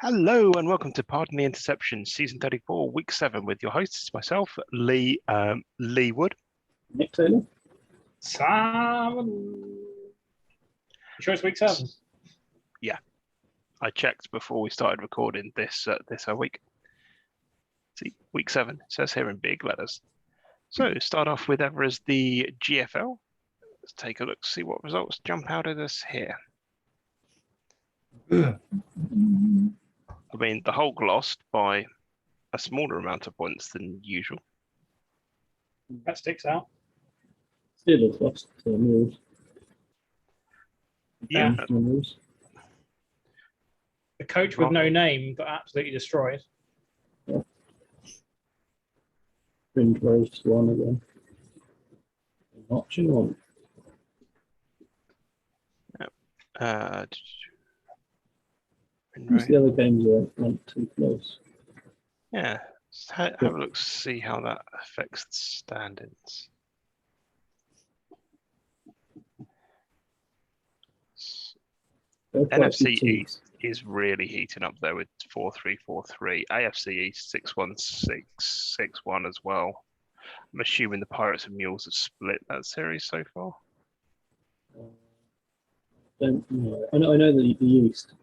Hello and welcome to Pardon the Interception, Season 34, Week 7, with your hosts, myself, Lee Wood. Nick Taylor. Simon. You sure it's week 7? Yeah, I checked before we started recording this week. See, Week 7, it says here in big letters. So, start off with ever as the GFL. Let's take a look, see what results jump out at us here. I mean, the Hulk lost by a smaller amount of points than usual. That sticks out. Steelers lost to the Mules. Yeah. The coach with no name got absolutely destroyed. Yeah. Fringe Rose won again. Watching on. The other games went too close. Yeah, just have a look, see how that affects the standings. NFC East is really heating up there with 4-3-4-3. AFC East 6-1-6-6-1 as well. I'm assuming the Pirates and Mules have split that series so far. Don't know. I know that the East,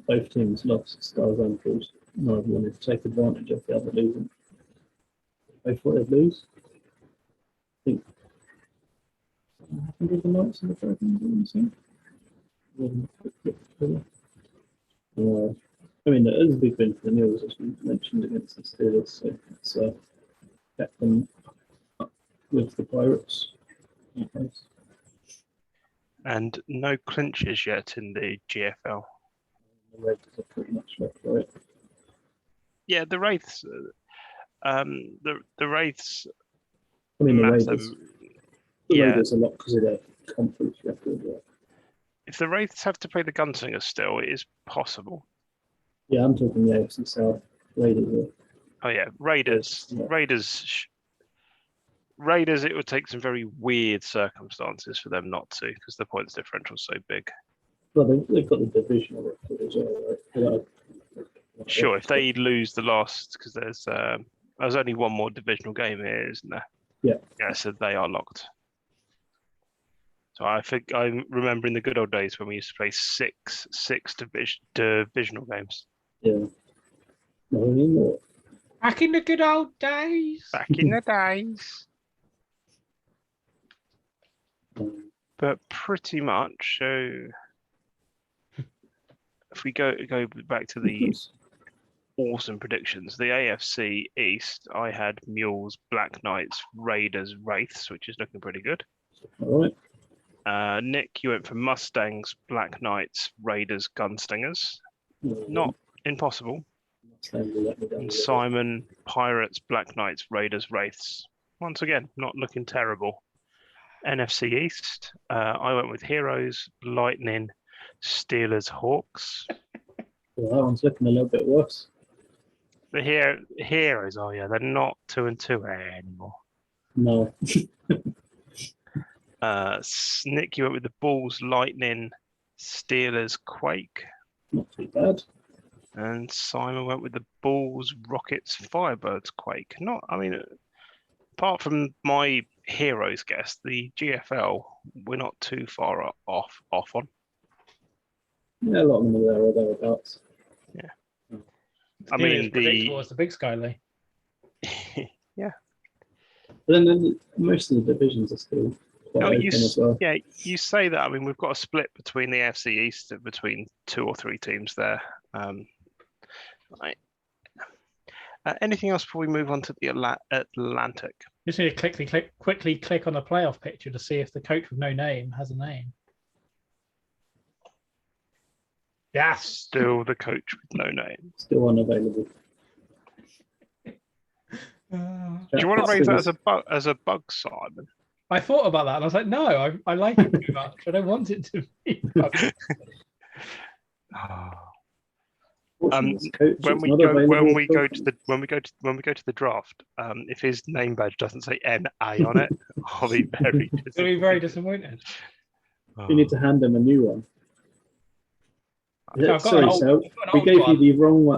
both teams lost Stars and Bulls. Neither wanted to take advantage of the other losing. Both wanted to lose. I think 100 Knights in the Dragons. I mean, it is a big win for the Mules, as we mentioned, against the Steelers. So it's kept them up with the Pirates. And no clinches yet in the GFL. The Raiders are pretty much left, right? Yeah, the Wraiths. The Wraiths. I mean, the Raiders. The Raiders a lot because of their conference record. Yeah. If the Wraiths have to play the Gunslingers still, it is possible. Yeah, I'm talking the AFC South. Raiders. Oh yeah, Raiders. Yeah. Raiders. It would take some very weird circumstances for them not to, because the points differential is so big. Well, they've got the divisional record as well, right? Sure, if they lose the last, because there's only one more divisional game here, isn't there? Yeah. Yeah, so they are locked. So I think I'm remembering the good old days when we used to play six divisional games. Yeah. No, anymore. Back in the good old days. Back in the days. But pretty much, so if we go back to the awesome predictions, the AFC East, I had Mules, Black Knights, Raiders, Wraiths, which is looking pretty good. All right. Nick, you went for Mustangs, Black Knights, Raiders, Gunslingers. Not impossible. And Simon, Pirates, Black Knights, Raiders, Wraiths. Once again, not looking terrible. NFC East, I went with Heroes, Lightning, Steelers, Hawks. Well, that one's looking a little bit worse. The Heroes, oh yeah, they're not 2-2 anymore. No. Nick, you went with the Bulls, Lightning, Steelers, Quake. Not too bad. And Simon went with the Bulls, Rockets, Firebirds, Quake. Apart from my Heroes guess, the GFL, we're not too far off on. Yeah, a lot of them are there or thereabouts. Yeah. I mean, the Big Sky Lee. Yeah. But then most of the divisions are still quite open as well. Yeah, you say that. I mean, we've got a split between the AFC East between 2 or 3 teams there. Anything else before we move on to the Atlantic? Just need to quickly click on the playoff picture to see if the coach with no name has a name. Yes. Still the coach with no name. Still unavailable. Do you want to raise that as a bug, Simon? I thought about that and I was like, no, I like it too much. I don't want it to be. When we go to the draft, if his name badge doesn't say NA on it, I'll be very disappointed. Very disappointed. You need to hand him a new one. So I've got Sorry, an old, so I've got an we old gave one. you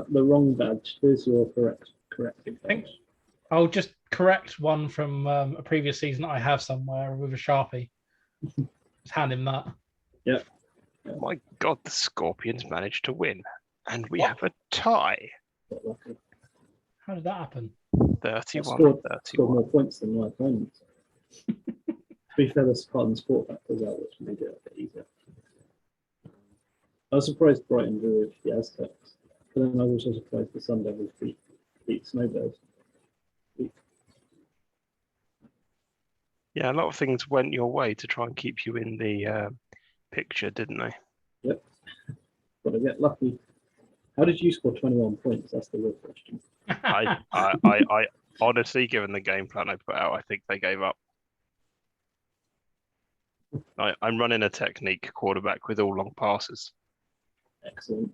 the wrong badge. Here's your corrected Thanks. badge. I'll just correct one from a previous season I have somewhere with a Sharpie. Just hand him that. My God, the Scorpions managed to win, and we What? have a tie. Got lucky. How did that happen? 31 Scored 31. more points than my opponents. To be fair, the Spartan Sport factors out, which made it a bit easier. I was surprised Brighton drew with the Aztecs, but then I was also surprised the Sun Devils beat Snowbirds. Yeah, a lot of things went your way to try and keep you in the picture, didn't they? Yep. Got to get lucky. How did you score 21 points? That's the real question. I honestly, given the game plan I put out, I think they gave up. I'm running a technique quarterback with all long passes. Excellent.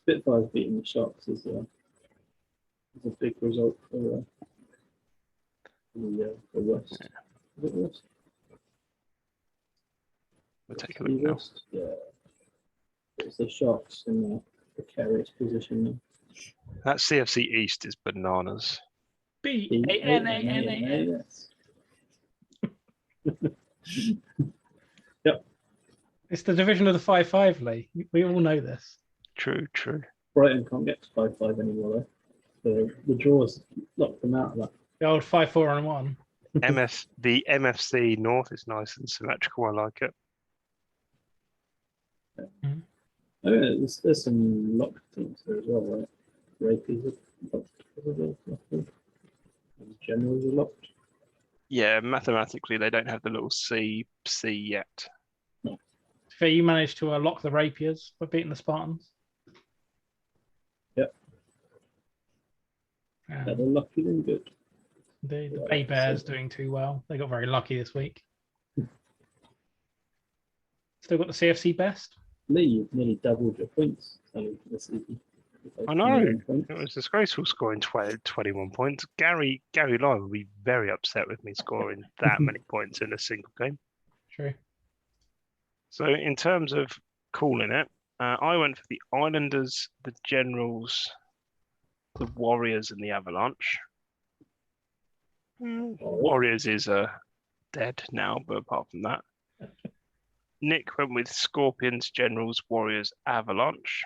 Spitfires beating the Sharks is a big result for the West. Is it West? We'll take a look now. West? Yeah. It's the Sharks in a precarious position now. That CFC East is bananas. B-A-N-A-N-A-N. Yes. It's the division of the 5-5 league. We all know this. True. Brighton can't get to 5-5 anymore, though. The draws locked them out of that. The old 5-4-1. The MFC North is nice and symmetrical. I like it. Oh, yeah, there's some locked teams there as well, right? Rapies are locked. Generals are locked. Yeah, mathematically they don't have the little C yet. So you managed to lock the Rapiers by beating the Spartans. Yep. Better lucky than good. The Bay Bears doing too well. They got very lucky this week. Still got the CFC best. Lee, you've nearly doubled your points this season. I know. It was disgraceful scoring 21 points. Gary Lyle will be very upset with me scoring that many points in a single game. True. So in terms of calling it, I went for the Islanders, the Generals, the Warriors, and the Avalanche. Warriors is dead now, but apart from that, Nick went with Scorpions, Generals, Warriors, Avalanche.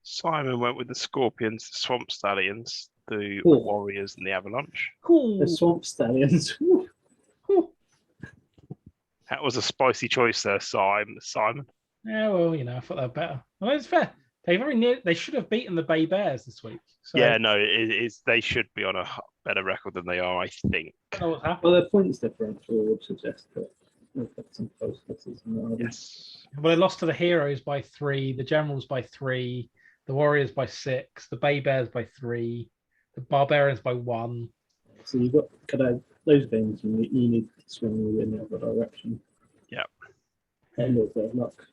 Simon went with the Scorpions, the Swamp Stallions, the Warriors, and the Avalanche. Cool. The Swamp Stallions. That was a spicy choice there, Simon. Yeah, well, I thought they were better. Well, it's fair. They should have beaten the Bay Bears this week. So Yeah, no, they should be on a better record than they are, I think. I don't know what's happened. Well, their points differential would suggest that they've got some close misses. Yes. Well, they lost to the Heroes by 3, the Generals by 3, the Warriors by 6, the Bay Bears by 3, the Barbarians by 1. So you've got those games you need to swing in the other direction. Yeah. And with their luck.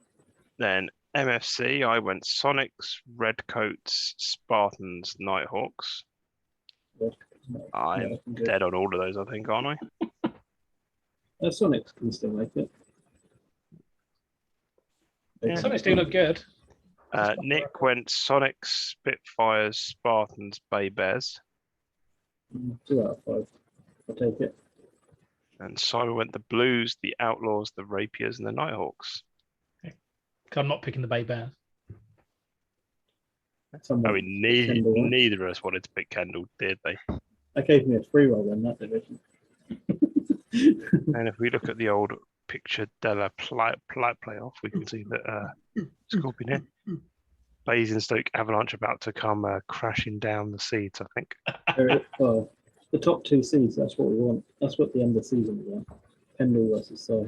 Then MFC, I went Sonics, Redcoats, Spartans, Nighthawks. I'm dead on all of those, I think, aren't I? Sonics can still make it. Yeah, Sonics do look good. Nick went Sonics, Spitfires, Spartans, Bay Bears. 2 out of 5. I'll take it. And Simon went the Blues, the Outlaws, the Rapiers, and the Nighthawks. I'm not picking the Bay Bears. Someone I mean, neither of us wanted to pick Kendall, did they? That gave me a free roll in that division. And if we look at the old picture Della playoff, we can see that Scorpion here. Basingstoke Avalanche about to come crashing down the seeds, I think. The top 2 seeds, that's what we want. That's what the end of the season we want. Kendall versus Si.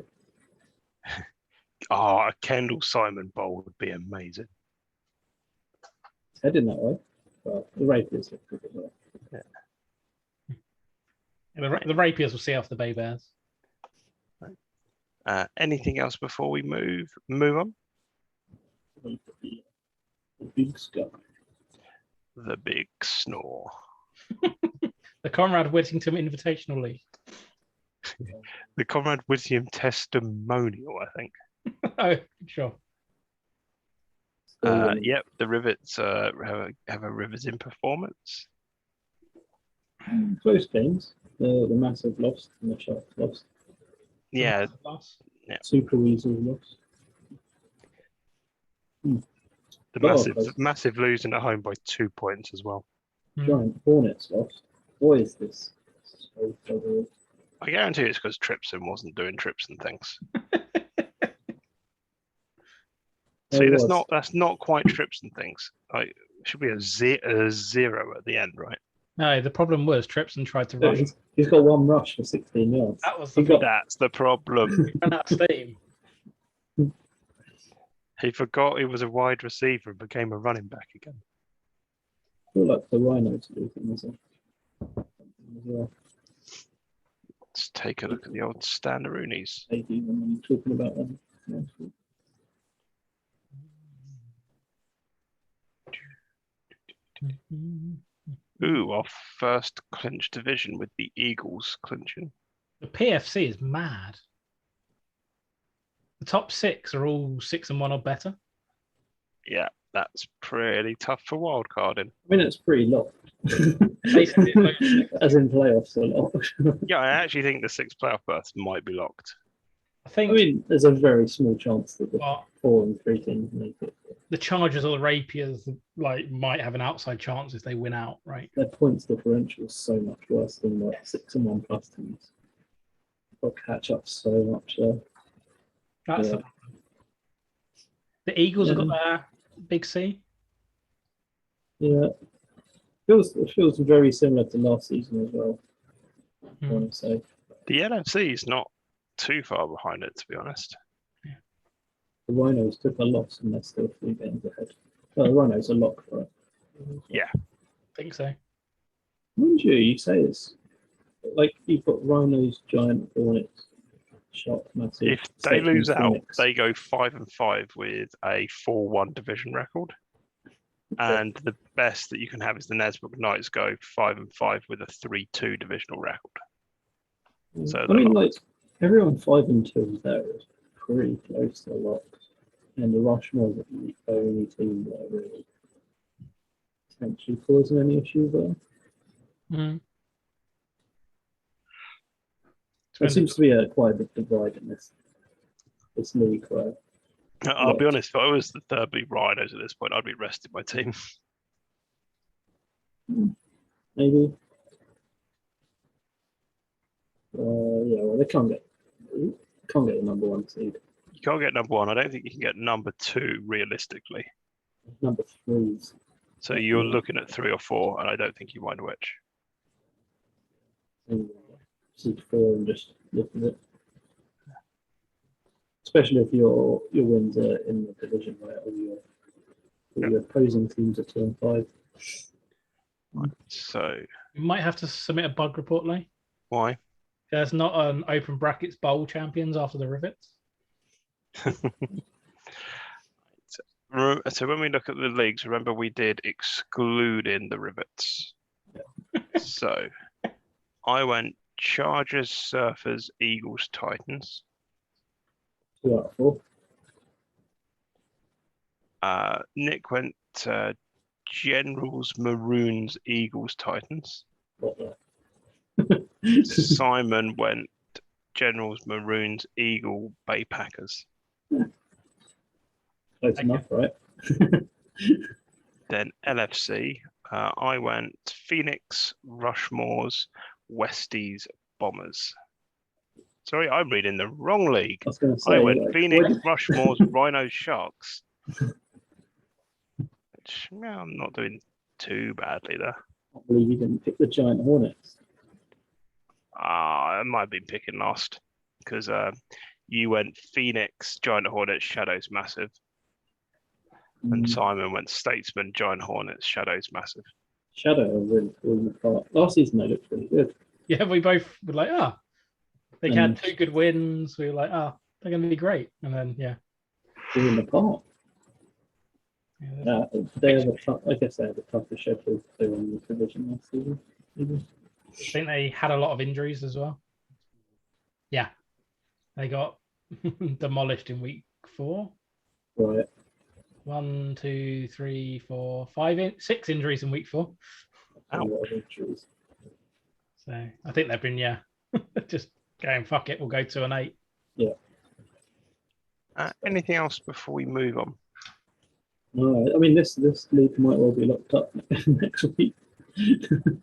A Kendall Simon Bowl would be amazing. It's heading that way. But the Rapiers look good as well. Yeah, the Rapiers will see off the Bay Bears. Anything else before we move on? The big sky. The big snore. The Conrad Whittington Invitational League. The Conrad Whittingham testimonial, I think. Oh, sure. Yep, the Rivets have a Rivets in performance. Close games. The Massive lost and the Sharks lost. Yeah, Loss. Super Weasels lost. the massive losing at home by 2 points as well. Giant Hornets lost. Boy, is this so terrible. I guarantee it's because Tripson wasn't doing trips and things. See, that's not quite trips and things. Like, it should be a zero at the end, right? No, the problem was Tripson tried to rush. He's got one rush for 16 yards. That was the problem. That's the problem. He ran out of steam. He forgot he was a wide receiver and became a running back again. I feel like the Rhinos do things as well. Let's take a look at the old Standaroonies. Maybe when I'm talking about them. Ooh, our first clinch division with the Eagles clinching. The PFC is mad. The top 6 are all 6-1 or better. Yeah, that's pretty tough for wildcarding. I mean, it's pretty locked. Basically, as in playoffs a lot. Yeah, I actually think the 6 playoff berths might be locked. I mean, there's a very small chance that the 4 and 3 teams make it. The Chargers or the Rapiers might have an outside chance if they win out, right? Their points differential is so much worse than 6-1 plus teams. They'll catch up so much there. That's the Eagles have got their big C. Yeah. It feels very similar to last season as well. I want to say. The NFC is not too far behind it, to be honest. The Rhinos took a loss and they're still 3 games ahead. Well, the Rhinos are locked, right? Yeah. I think so. Mind you say it's like you've got Rhinos, Giant, Hornets, Shark, Massive. If they lose out, they go 5-5 with a 4-1 division record. And the best that you can have is the Nesbrook Knights go 5-5 with a 3-2 divisional record. So I mean, like everyone 5 and 2 there is pretty close to locked, and the Rushmore are the only team that are really potentially causing any issue there. There seems to be quite a big divide in this league where. I'll be honest, if I was the Derby Rhinos at this point, I'd be resting my team. Maybe. Yeah, well, they can't get the number 1 seed. You can't get number 1. I don't think you can get number 2 realistically. Number 3s. So you're looking at 3 or 4, and I don't think you mind which. Seed 4 and just look at it. Especially if your wins are in the division where all your opposing teams are 2 and 5. Right, so you might have to submit a bug report, Lee. Why? There's not an open brackets bowl champions after the Rivets. So when we look at the leagues, remember we did excluding the Rivets. Yeah. So I went Chargers, Surfers, Eagles, Titans. 2 out of 4. Nick went Generals, Maroons, Eagles, Titans. Simon went Generals, Maroons, Eagle, Bay Packers. Close enough, right? Then LFC, I went Phoenix, Rushmores, Westies, Bombers. Sorry, I'm reading the wrong league. I was going to say, I went Phoenix, Rushmores, Rhinos, Sharks. Which, I'm not doing too badly there. I can't believe you didn't pick the Giant Hornets. I might have been picking last because you went Phoenix, Giant Hornets, Shadows, Massive. And Simon went Statesman, Giant Hornets, Shadows, Massive. Shadow are really falling apart. Last season they looked really good. Yeah, we both were like, they had 2 good wins. We were like, they're going to be great. And then, falling apart. Yeah, I guess they had the toughest schedule to win the division last season. I think they had a lot of injuries as well. Yeah, they got demolished in week 4. Right. 1, 2, 3, 4, 5, 6 injuries in week 4. A lot of injuries. So I think they've been just going fuck it. We'll go to an 8. Yeah. Anything else before we move on? No, I mean this league might well be locked up next week. We can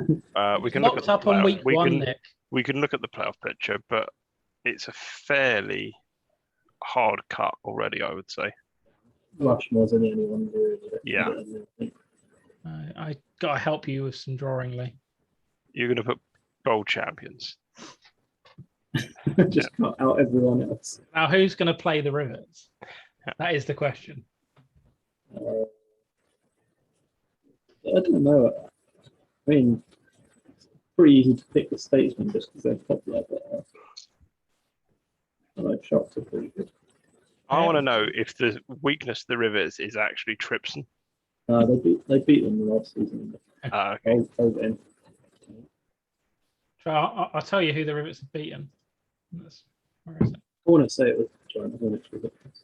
look at Locked the up on playoff. week 1, Nick. We can look at the playoff picture, but it's a fairly hard cut already, I would say. Rushmore's only anyone really. Yeah. I got to help you with some drawing, Lee. You're going to put bowl champions. Just cut out everyone else. Now, who's going to play the Rivets? That is the question. I don't know. I mean, it's pretty easy to pick the Statesmen just because they're popular, but I like Sharks are pretty good. I want to know if the weakness of the Rivets is actually Tripson. They beat them last season. Okay. Hold in. So I'll tell you who the Rivets have beaten. Where is it? I want to say it was Giant Hornets.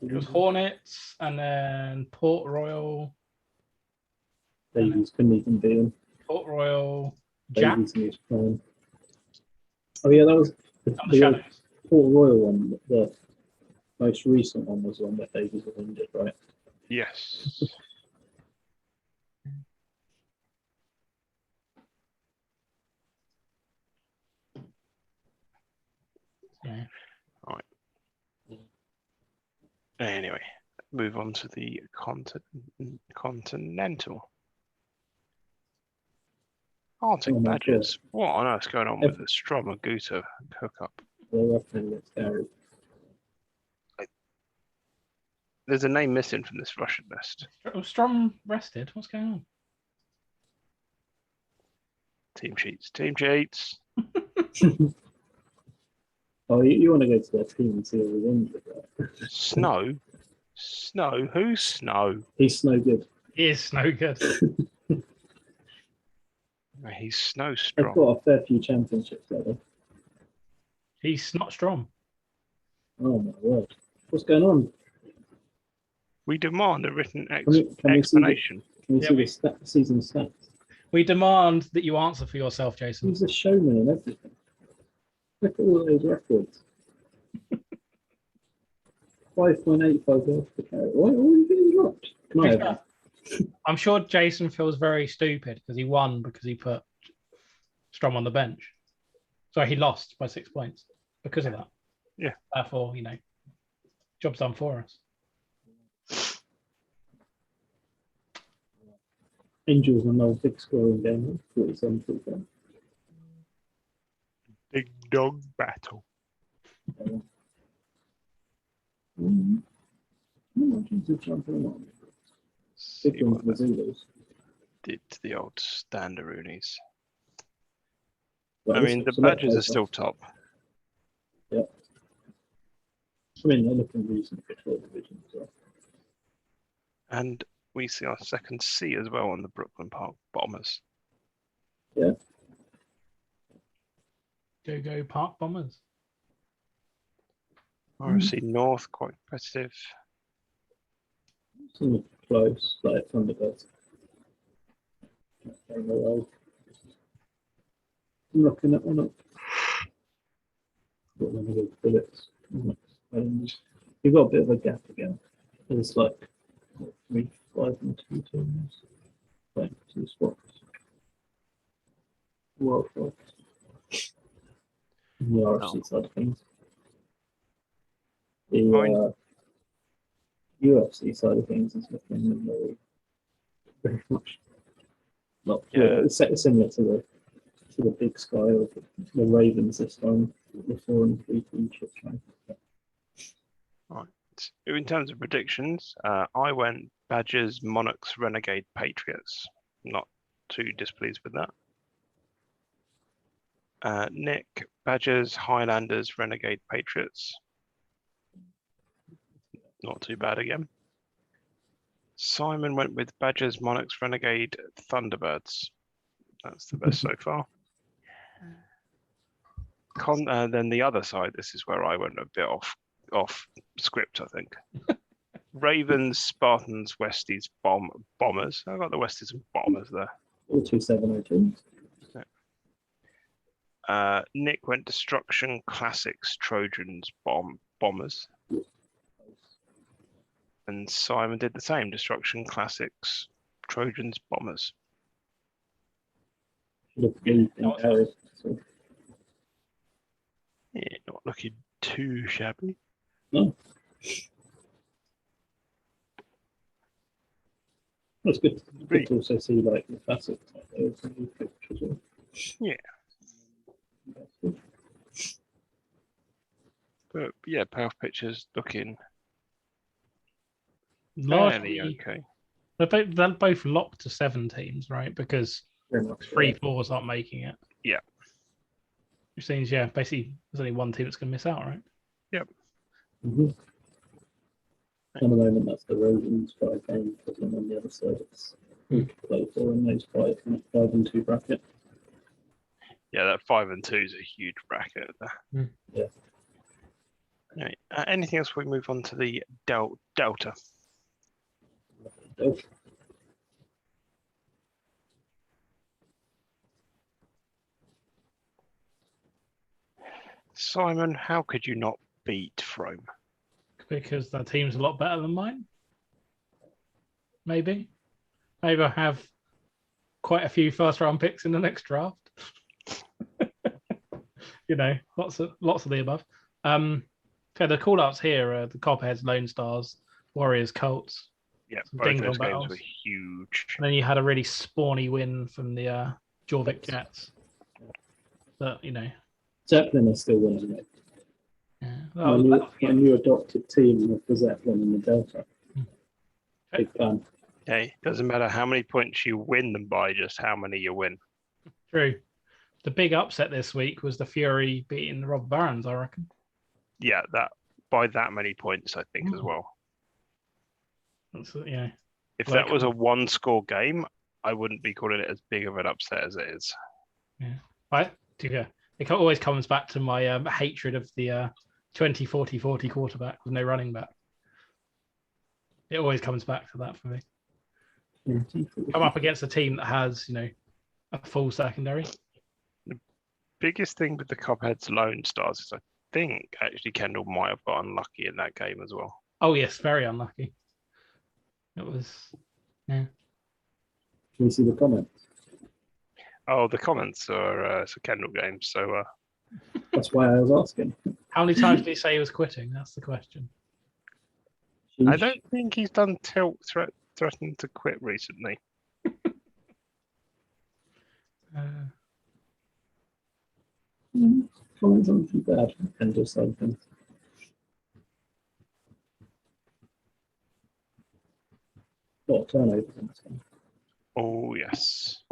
It was Hornets and then Port Royal. Davies couldn't even beat them. Port Royal, Jack. Davies in his prime. Oh yeah, that was The the Shadows. Port Royal one. The most recent one was the one that Davies was injured, right? Yes. Yeah. Anyway, move on to the continental. Arctic Oh my Badgers. What on earth's going on with the Strom and Guta hookup? They're up against Gary. There's a name missing from this Russian list. Strom rested. What's going on? Team sheets. Team sheets. Oh, you want to go to their team and see if he's injured, right? Snow. Snow. Who's Snow? He's no good. He is no good. He's Snow They've Strom. got a fair few championships there, though. He's not Strom. Oh my word. What's going on? We demand a written Can we explanation. Can we Yeah, see we- the season stats? We demand that you answer for yourself, Jason. He's a showman and everything. Look at all those records. 5.85 goals per carry. Why are you getting dropped? Can I have that? I'm sure Jason feels very stupid because he won because he put Strom on the bench. So he lost by 6 points because of that. Yeah. Therefore, job's done for us. Angels are no big scoring game. 47-45. Big dog battle. Angels are jumping on. See Big one what for the that Zulus. did to the old Standaroonies. But I this mean, the looks a lot Badgers are closer. still top. I mean, they're looking decent for third division as well. And we see our second C as well on the Brooklyn Park Bombers. Go Park Bombers. RFC North, quite competitive. Some close, like Thunderbirds. I'm looking at one up. Got one of those bullets. You've got a bit of a gap again. There's like 3, 5, and 2 teams. Like 2 spots. World Cup. The RFC side of things. The UFC side of things is looking very much not it's similar to the big sky of the Ravens this time, the 4 and 3 team chip train. Right. In terms of predictions, I went Badgers, Monarchs, Renegade, Patriots. Not too displeased with that. Nick, Badgers, Highlanders, Renegade, Patriots. Not too bad again. Simon went with Badgers, Monarchs, Renegade, Thunderbirds. That's the best so far. Then the other side, this is where I went a bit off script, I think. Ravens, Spartans, Westies, Bombers. I got the Westies and Bombers there. All 2702. Nick went Destruction, Classics, Trojans, Bombers. And Simon did the same. Destruction, Classics, Trojans, Bombers. Look in Paris. So, Yeah, not looking too shabby. no. That's good. Good to also see like the classic type as well. Yeah. But yeah, playoff pictures looking fairly Largely, okay. they're both locked to 7 teams, right? Because Very much. 3-4s aren't making it. Yeah. Which means, yeah, basically there's only one team that's going to miss out, right? Mm-hmm. At the moment, that's the Ravens 5 game, but then on the other side, it's who to play for in those 5 and 2 bracket. Yeah, that 5 and 2 is a huge bracket there. Yeah. Right. Anything else before we move on to the Delta? Simon, how could you not beat Frome? Because their team's a lot better than mine. Maybe I have quite a few first-round picks in the next draft. You know, lots of the above. Okay, the call-outs here are the Copperheads, Lone Stars, Warriors, Colts. Yeah, Some both ding-dong those games battles. were huge. And then you had a really spawny win from the Jorvik Jets. But, you know. Zeppelin are still winning it. Yeah. My new adopted team of the Zeppelin and the Delta. Big fan. Hey, doesn't matter how many points you win them by, just how many you win. True. The big upset this week was the Fury beating the Rob Barons, I reckon. Yeah, that by that many points, I think, as well. That's, yeah. If that was a one-score game, I wouldn't be calling it as big of an upset as it is. Yeah. It always comes back to my hatred of the 20-40-40 quarterback with no running back. It always comes back to that for me. Come up against a team that has, you know, a full secondary. The biggest thing with the Copperheads Lone Stars is I think actually Kendall might have got unlucky in that game as well. Oh, yes, very unlucky. It was, yeah. Can we see the comments? Oh, the comments are it's a Kendall game, so That's why I was asking. How many times did he say he was quitting? That's the question. I don't think he's done tilt threatened to quit recently. Comments aren't too bad and just something. A lot of turnovers in this one. Oh yes.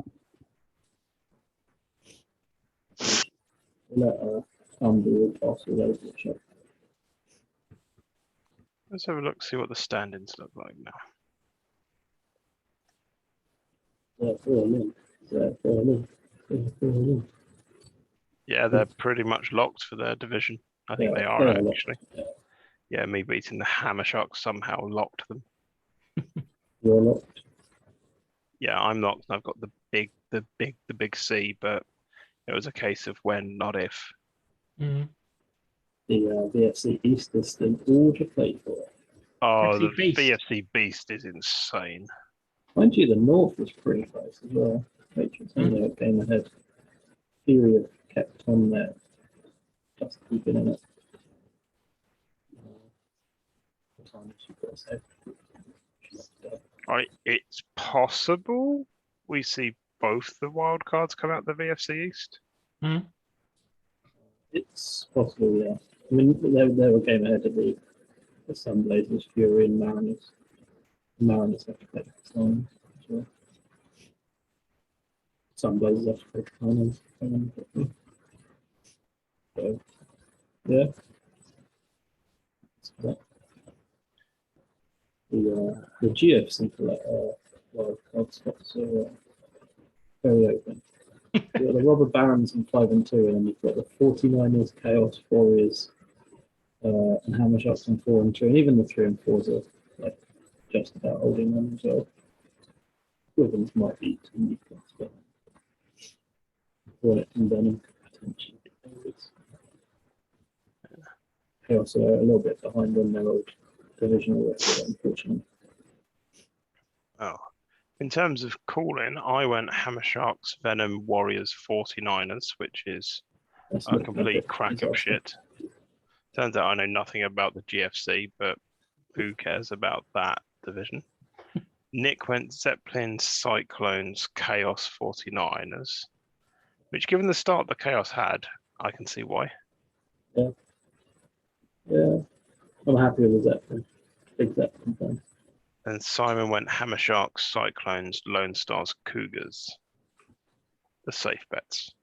Let Andrew pass all over the shop. Let's have a look, see what the stand-ins look like now. Yeah, they're pretty much locked for their division. I think they are actually. Yeah, me beating the Hammer Sharks somehow locked them. You're locked. Yeah, I'm locked. And I've got the big C, but it was a case of when, not if. Mm-hmm. The VFC East is still all to play for. Oh, the Beast. VFC Beast is insane. Mind you, the North was pretty close as well. Patriots only a game ahead. Theory have kept on there, just keeping in it. What time has she got to say? Right, it's possible we see both the wild cards come out the VFC East. Mm-hmm. It's possible, yeah. I mean, they were a game ahead of the Sun Blazers, Fury, and Mariners. The Mariners have to play Lions as well. Sun Blazers have to play Lions. So, yeah. So the GFC wild card spots are very open. You've got the Robber Barons in 5 and 2, and then you've got the 49ers, Chaos Warriors, and Hammer Sharks in 4 and 2, and even the 3 and 4s are like just about holding on as well. Withens might be too weak, but Hornet and Venom potentially. Chaos are a little bit behind on their old divisional record, unfortunately. Oh. In terms of calling, I went Hammer Sharks, Venom, Warriors, 49ers, which is That's a not a complete bit crack of disaster. shit. Turns out I know nothing about the GFC, but who cares about that division? Nick went Zeppelin, Cyclones, Chaos, 49ers, which given the start the Chaos had, I can see why. Yeah, I'm happy with the Zeppelin. Big Zeppelin fan. And Simon went Hammer Sharks, Cyclones, Lone Stars, Cougars. The safe bets.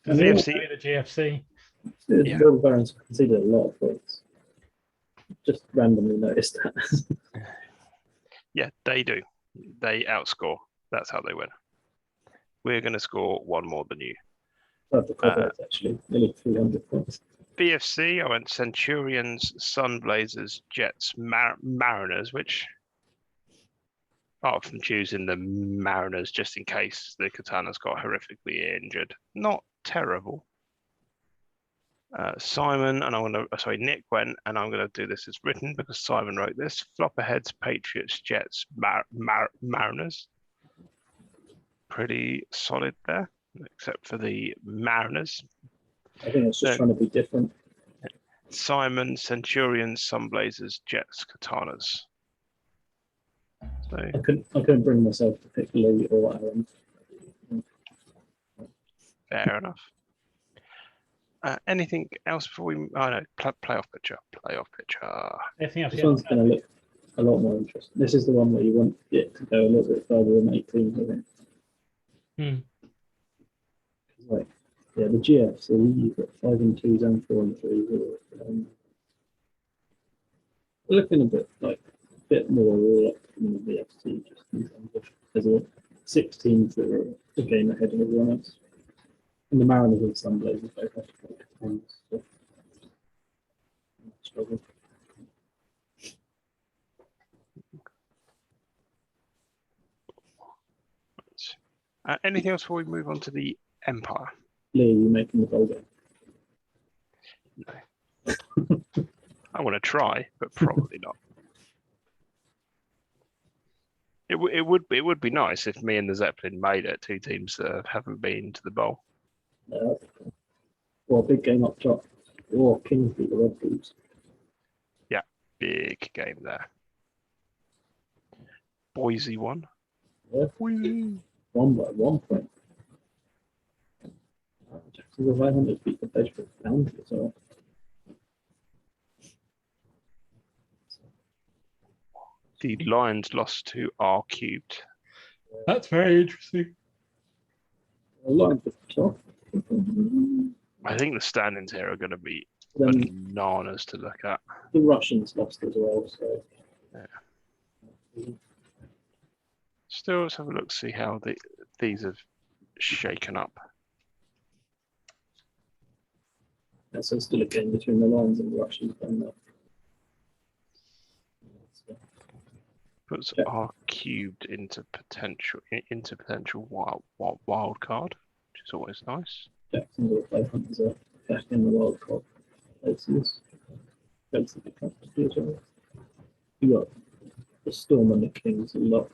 The And VFC, The GFC. The Yeah. World Barons conceded a lot of points. Just randomly noticed that. yeah, they do. They outscore. That's how they win. We're going to score one more than you. The Cobblers actually, nearly 300 points. VFC, I went Centurions, Sunblazers, Jets, Mariners, which, apart from choosing the Mariners just in case the Katanas got horrifically injured, not terrible. Simon and Nick went, and I'm going to do this as written because Simon wrote this. Flopperheads, Patriots, Jets, Mariners. Pretty solid there, except for the Mariners. I think it's just trying to be different. Simon, Centurions, Sunblazers, Jets, Katanas. So I couldn't bring myself to pick Lee or Aaron. fair enough. Anything else before we? Oh no, playoff picture. Anything else? This one's going to look a lot more interesting. This is the one where you want it to go a little bit further than 18, I think. Like, yeah, the GF, so you've got 5 and 2s and 4 and 3s. Looking a bit more all up in the VFC, just in terms of there's 6 teams that are a game ahead of everyone else. And the Mariners and Sunblazers both have to play times. So struggle. Anything else before we move on to the Empire? Lee, you making the bowl game? No. I want to try, but probably not. It would be nice if me and the Zeppelin made it. 2 teams that haven't been to the bowl. Or a big game up top. Or Kings beat the Red Bulls. Yeah, big game there. Boise won. Yeah. Whee! Won by 1 point. Jacksonville 500 beat the Bedford Bounty as well. The Lions lost to R cubed. That's very interesting. The Lions were tough. I think the standings here are going to be Then bananas to look at. the Russians lost as well, so Still, let's have a look, see how these have shaken up. so it's still a game between the Lions and the Russians. Puts Yeah. R cubed into potential wild card, which is always nice. Jacksonville 500 are back in the World Cup places. Relatively comfortably as well. You got the Storm and the Kings a lot.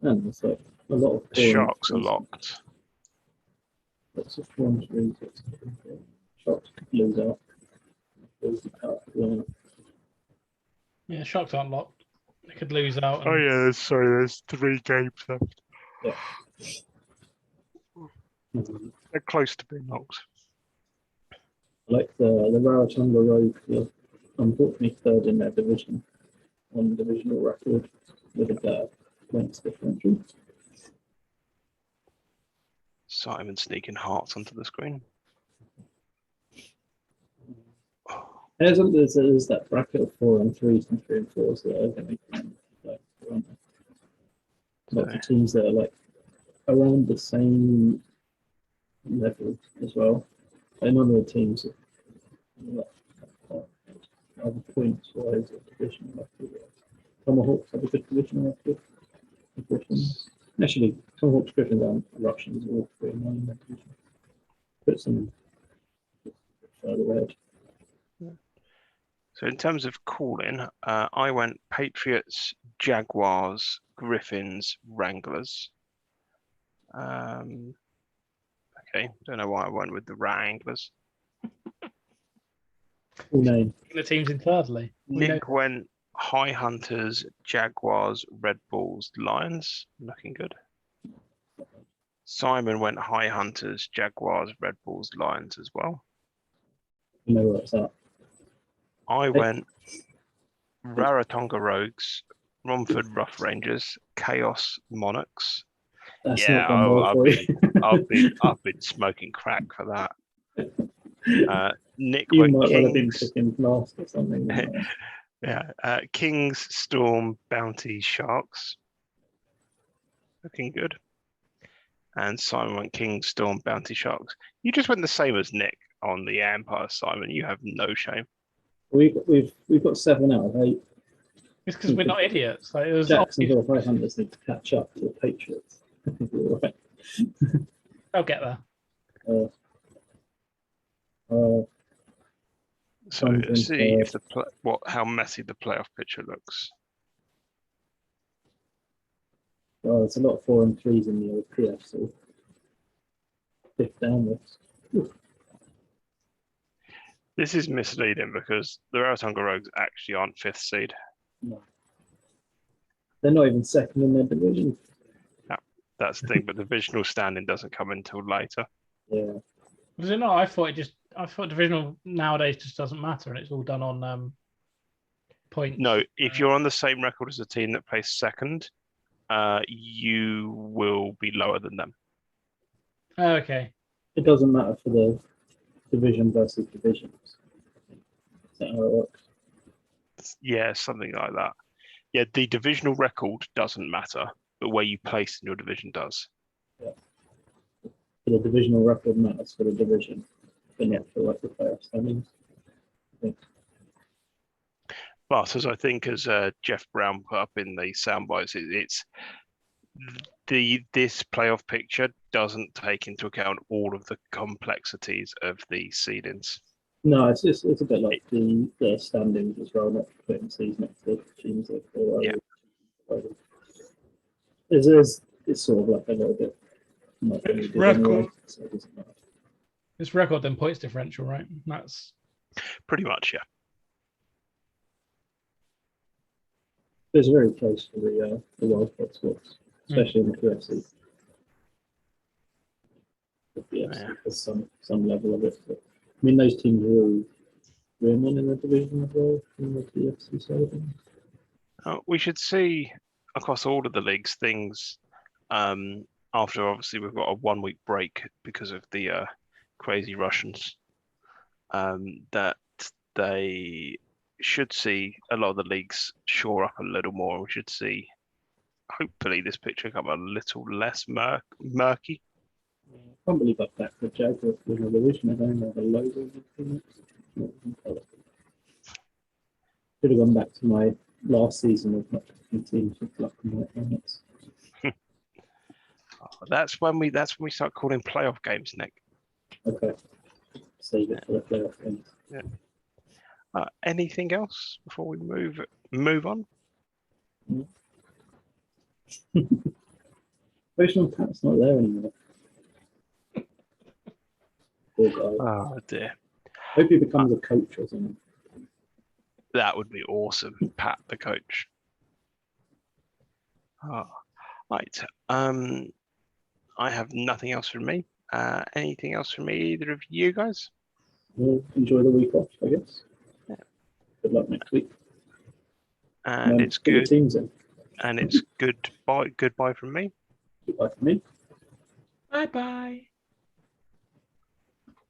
And there's like a lot of The Sharks are locked. Lots of 4-3. Sharks could lose out. Yeah, Sharks aren't locked. They could lose out. Oh yeah, sorry, there's 3 games left. Yeah. They're close to being locked. Like the Rarotonga Rogue, were unfortunately 3rd in their division on the divisional record with a better points differential. Simon sneaking hearts onto the screen. There's that bracket of 4 and 3s and 3 and 4s that are going to be lots of teams that are like around the same level as well. A number of teams Other points wise of division record. Tomahawks have a good division record. Griffins. Actually, Tomahawks, Griffins, and Russians are all 3 and 9 in that division. Put some further ahead. So in terms of calling, I went Patriots, Jaguars, Griffins, Wranglers. Okay, don't know why I went with the Wranglers. Full name. The teams in thirdly. Nick went High Hunters, Jaguars, Red Bulls, Lions. Looking good. Simon went High Hunters, Jaguars, Red Bulls, Lions as well. You know where it's at. I went Rarotonga Rogues, Romford Rough Rangers, Chaos Monarchs. That's Yeah, not gone well for you. I've been smoking crack for that. Nick You went might well have been Kings. picking last or something. Yeah, Kings, Storm, Bounty, Sharks. Looking good. And Simon went Kings, Storm, Bounty, Sharks. You just went the same as Nick on the Empire, Simon. You have no shame. We've got 7 out of 8. It's because we're not idiots. Like, it was Jacksonville 500 need to catch up to the Patriots. I think we're all right. I'll get there. So Something see for- if how messy the playoff picture looks. Well, there's a lot of 4 and 3s in the OPF, so 5th downwards. This is misleading because the Rarotonga Rogues actually aren't 5th seed. No. They're not even second in their division. That's the thing, but the divisional standing doesn't come until later. Yeah. Was it not? I thought divisional nowadays just doesn't matter, and it's all done on points. No, if you're on the same record as a team that placed second, you will be lower than them. Oh, okay. It doesn't matter for the division versus divisions. Is that how it works? Yeah, something like that. Yeah, the divisional record doesn't matter, but where you place in your division does. Yeah. So the divisional record matters for the division, but not for like the playoff standings. But as I think, as Jeff Brown put up in the soundbites, it's this playoff picture doesn't take into account all of the complexities of the seedings. No, it's a bit like the standings as well, not putting C's next to teams that are Yeah. It's sort of like a little bit. Not really It's good anyway, record. so it doesn't matter. It's record then points differential, right? That's Pretty much, yeah. It's very close for the wildcard spots, especially in the UFC. The UFC has some level of it. But, I mean, those teams are all women in the division as well, from the UFC side of things. We should see across all of the leagues things after obviously we've got a 1-week break because of the crazy Russians, that they should see a lot of the leagues shore up a little more. We should see hopefully this picture become a little less murky. I can't believe I backed the Jaguars in the division. I don't have a logo. Should have gone back to my last season of not picking teams with black and white helmets. That's when we start calling playoff games, Nick. Okay. Save it for the playoff games. Yeah. Anything else before we move on? Original Pat's not there anymore. Poor guy. Oh dear. Hope he becomes a coach or something. That would be awesome. Pat the coach. Right. I have nothing else from me. Anything else from me, either of you guys? Well, enjoy the week off, I guess. Yeah. Good luck next week. And it's put your good. teams in. And it's goodbye from me. Goodbye from me. bye.